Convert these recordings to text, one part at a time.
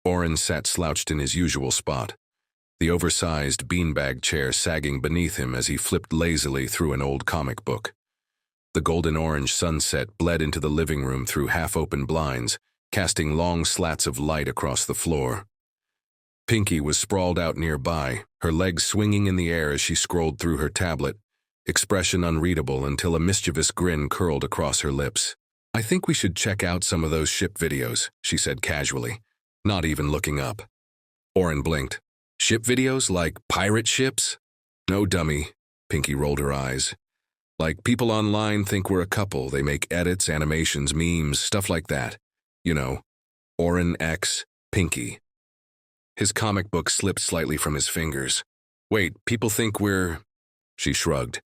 Oren sat slouched in his usual spot, the oversized beanbag chair sagging beneath him as he flipped lazily through an old comic book. The golden-orange sunset bled into the living room through half-open blinds, casting long slats of light across the floor. Pinki was sprawled out nearby, her legs swinging in the air as she scrolled through her tablet, expression unreadable until a mischievous grin curled across her lips. "I think we should check out some of those ship videos," she said casually, not even looking up. Oren blinked. "Ship videos? Like pirate ships?" "No, dummy," Pinki rolled her eyes. "Like people online think we're a couple. They make edits, animations, memes, stuff like that. You know, Oren X Pinki." His comic book slipped slightly from his fingers. "Wait, people think we're—" She shrugged.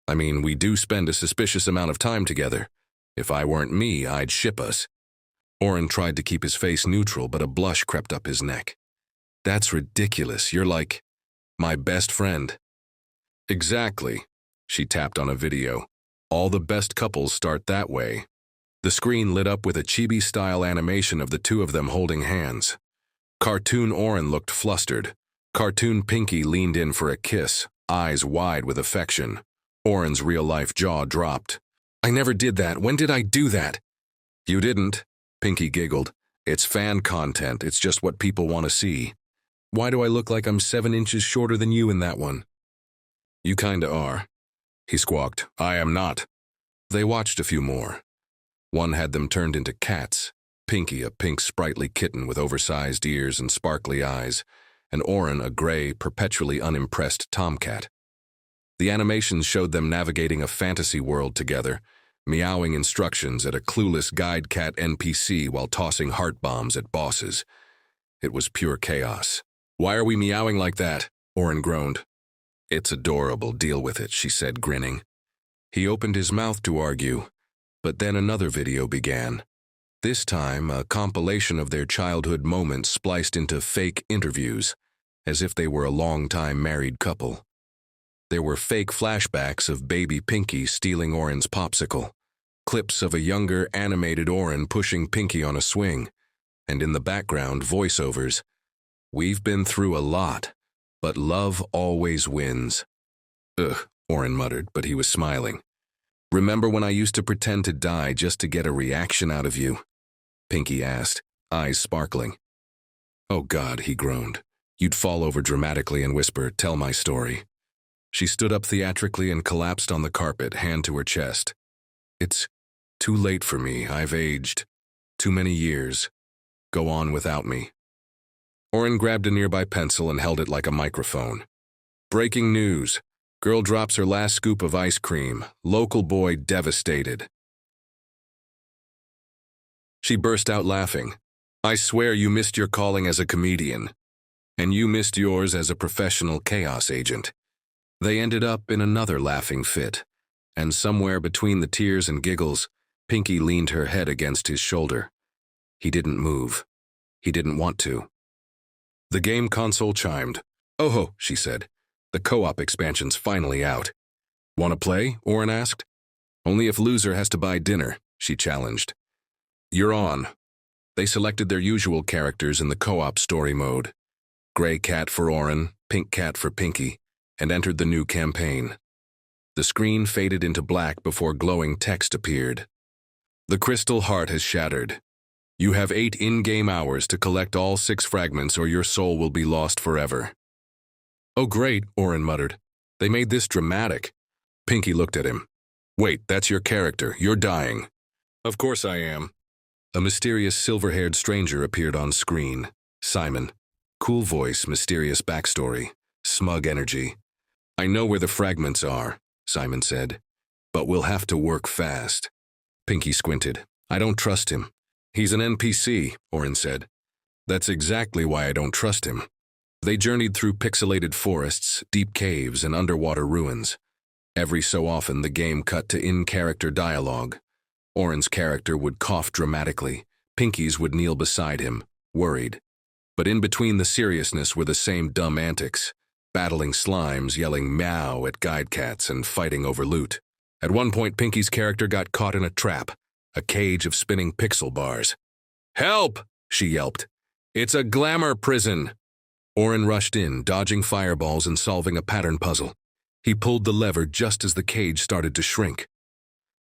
"I mean, we do spend a suspicious amount of time together. If I weren't me, I'd ship us." Oren tried to keep his face neutral, but a blush crept up his neck. "That's ridiculous. You're like my best friend." "Exactly." She tapped on a video. "All the best couples start that way." The screen lit up with a chibi-style animation of the two of them holding hands. Cartoon Oren looked flustered. Cartoon Pinki leaned in for a kiss, eyes wide with affection. Oren's real-life jaw dropped. "I never did that. When did I do that?" "You didn't," Pinki giggled. "It's fan content. It's just what people want to see." "Why do I look like I'm 7 inches shorter than you in that one?" "You kinda are," he squawked. "I am not." They watched a few more. One had them turned into cats. Pinki, a pink sprightly kitten with oversized ears and sparkly eyes, and Oren, a gray, perpetually unimpressed tomcat. The animations showed them navigating a fantasy world together, meowing instructions at a clueless guide cat NPC while tossing heart bombs at bosses. It was pure chaos. "Why are we meowing like that?" Oren groaned. "It's adorable, deal with it," she said, grinning. He opened his mouth to argue, but then another video began. This time, a compilation of their childhood moments spliced into fake interviews, as if they were a long-time married couple. There were fake flashbacks of baby Pinki stealing Oren's popsicle, clips of a younger, animated Oren pushing Pinki on a swing, and in the background, voiceovers. "We've been through a lot, but love always wins." "Ugh," Oren muttered, but he was smiling. "Remember when I used to pretend to die just to get a reaction out of you?" Pinki asked, eyes sparkling. "Oh God," he groaned. "You'd fall over dramatically and whisper, 'Tell my story.'" She stood up theatrically and collapsed on the carpet, hand to her chest. "It's too late for me. I've aged. Too many years. Go on without me." Oren grabbed a nearby pencil and held it like a microphone. "Breaking news. Girl drops her last scoop of ice cream. Local boy devastated." She burst out laughing. "I swear you missed your calling as a comedian. And you missed yours as a professional chaos agent." They ended up in another laughing fit, and somewhere between the tears and giggles, Pinki leaned her head against his shoulder. He didn't move. He didn't want to. The game console chimed. "Oh ho," she said. "The co-op expansion's finally out." "Want to play?" Oren asked. "Only if loser has to buy dinner," she challenged. "You're on." They selected their usual characters in the co-op story mode. Gray cat for Oren, pink cat for Pinki, and entered the new campaign. The screen faded into black before glowing text appeared. "The crystal heart has shattered. You have 8 in-game hours to collect all 6 fragments or your soul will be lost forever." "Oh great," Oren muttered. "They made this dramatic." Pinki looked at him. "Wait, that's your character. You're dying." "Of course I am." A mysterious silver-haired stranger appeared on screen. Simon. Cool voice, mysterious backstory, smug energy. "I know where the fragments are," Simon said. "But we'll have to work fast." Pinki squinted. "I don't trust him." "He's an NPC," Oren said. "That's exactly why I don't trust him." They journeyed through pixelated forests, deep caves, and underwater ruins. Every so often, the game cut to in-character dialogue. Oren's character would cough dramatically. Pinki's would kneel beside him, worried. But in between the seriousness were the same dumb antics. Battling slimes, yelling meow at guide cats, and fighting over loot. At one point, Pinki's character got caught in a trap, a cage of spinning pixel bars. "Help!" she yelped. It's a glamour prison! Oren rushed in, dodging fireballs and solving a pattern puzzle. He pulled the lever just as the cage started to shrink.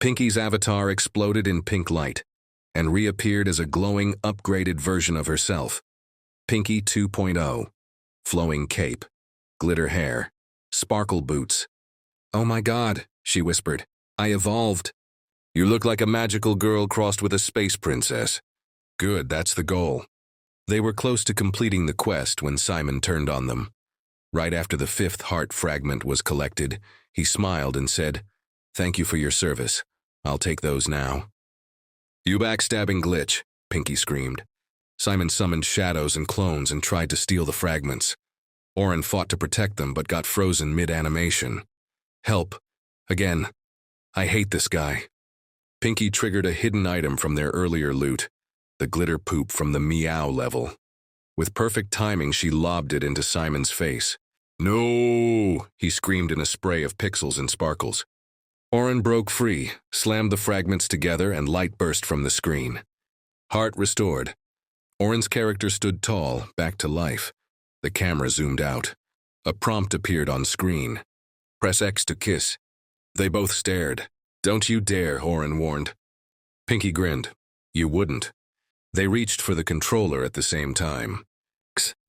Pinki's avatar exploded in pink light and reappeared as a glowing, upgraded version of herself. Pinki 2.0. Flowing cape, glitter hair, sparkle boots. "Oh my God," she whispered. "I evolved." "You look like a magical girl crossed with a space princess." "Good, that's the goal." They were close to completing the quest when Simon turned on them. Right after the 5th heart fragment was collected, he smiled and said, "Thank you for your service. I'll take those now." "You backstabbing glitch," Pinki screamed. Simon summoned shadows and clones and tried to steal the fragments. Oren fought to protect them but got frozen mid-animation. "Help. Again. I hate this guy." Pinki triggered a hidden item from their earlier loot, the glitter poop from the meow level. With perfect timing, she lobbed it into Simon's face. "No!" he screamed in a spray of pixels and sparkles. Oren broke free, slammed the fragments together, and light burst from the screen. Heart restored. Oren's character stood tall, back to life. The camera zoomed out. A prompt appeared on screen. "Press X to kiss." They both stared. "Don't you dare," Oren warned. Pinki grinned. "You wouldn't." They reached for the controller at the same time.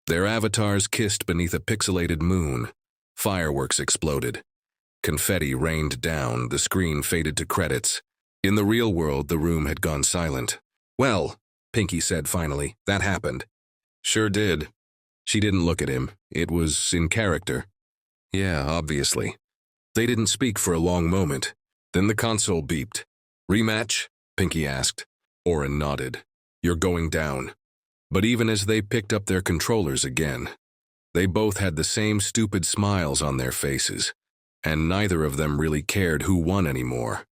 Their avatars kissed beneath a pixelated moon. Fireworks exploded. Confetti rained down, the screen faded to credits. In the real world, the room had gone silent. "Well," Pinki said finally, "that happened." "Sure did." She didn't look at him. It was in character. "Yeah, obviously." They didn't speak for a long moment. Then the console beeped. "Rematch?" Pinki asked. Oren nodded. "You're going down." But even as they picked up their controllers again, they both had the same stupid smiles on their faces, and neither of them really cared who won anymore.